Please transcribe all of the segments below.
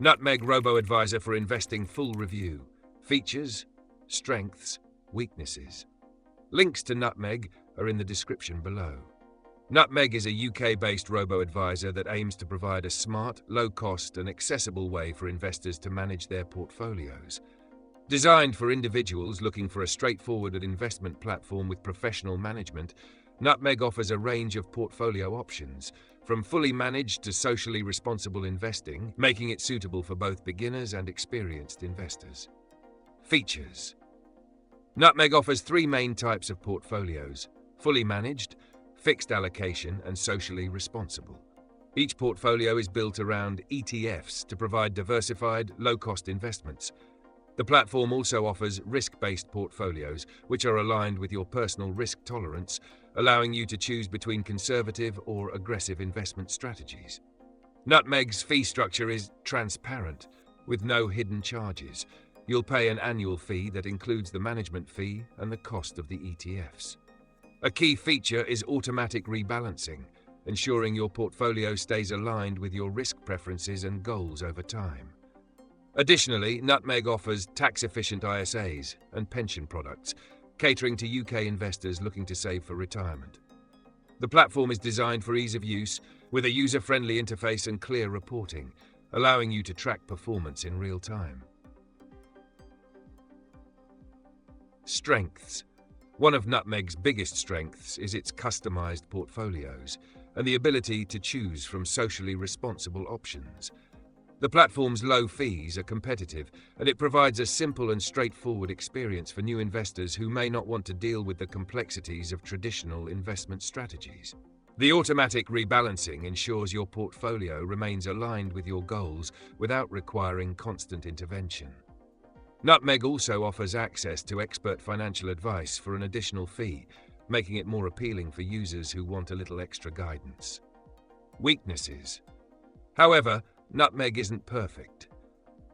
Nutmeg Robo-advisor for investing full review. Features, strengths, weaknesses. Links to Nutmeg are in the description below. Nutmeg is a UK-based robo-advisor that aims to provide a smart, low-cost and accessible way for investors to manage their portfolios. Designed for individuals looking for a straightforward investment platform with professional management, Nutmeg offers a range of portfolio options, from fully managed to socially responsible investing, making it suitable for both beginners and experienced investors. Features. Nutmeg offers three main types of portfolios: fully managed, fixed allocation, and socially responsible. Each portfolio is built around ETFs to provide diversified, low-cost investments. The platform also offers risk-based portfolios, which are aligned with your personal risk tolerance, allowing you to choose between conservative or aggressive investment strategies. Nutmeg's fee structure is transparent, with no hidden charges. You'll pay an annual fee that includes the management fee and the cost of the ETFs. A key feature is automatic rebalancing, ensuring your portfolio stays aligned with your risk preferences and goals over time. Additionally, Nutmeg offers tax-efficient ISAs and pension products, catering to UK investors looking to save for retirement. The platform is designed for ease of use, with a user-friendly interface and clear reporting, allowing you to track performance in real time. Strengths. One of Nutmeg's biggest strengths is its customized portfolios and the ability to choose from socially responsible options. The platform's low fees are competitive, and it provides a simple and straightforward experience for new investors who may not want to deal with the complexities of traditional investment strategies. The automatic rebalancing ensures your portfolio remains aligned with your goals without requiring constant intervention. Nutmeg also offers access to expert financial advice for an additional fee, making it more appealing for users who want a little extra guidance. Weaknesses. However, Nutmeg isn't perfect.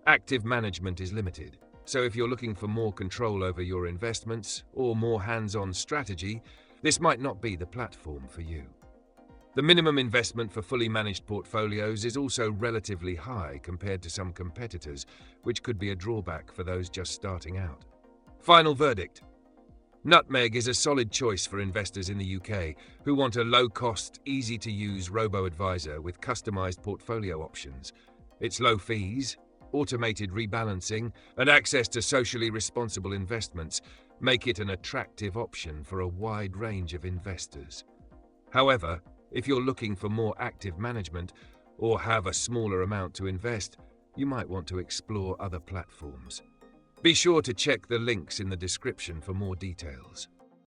Active management is limited, so if you're looking for more control over your investments or more hands-on strategy, this might not be the platform for you. The minimum investment for fully managed portfolios is also relatively high compared to some competitors, which could be a drawback for those just starting out. Final verdict. Nutmeg is a solid choice for investors in the UK who want a low-cost, easy-to-use robo-advisor with customized portfolio options. Its low fees, automated rebalancing, and access to socially responsible investments make it an attractive option for a wide range of investors. However, if you're looking for more active management or have a smaller amount to invest, you might want to explore other platforms. Be sure to check the links in the description for more details.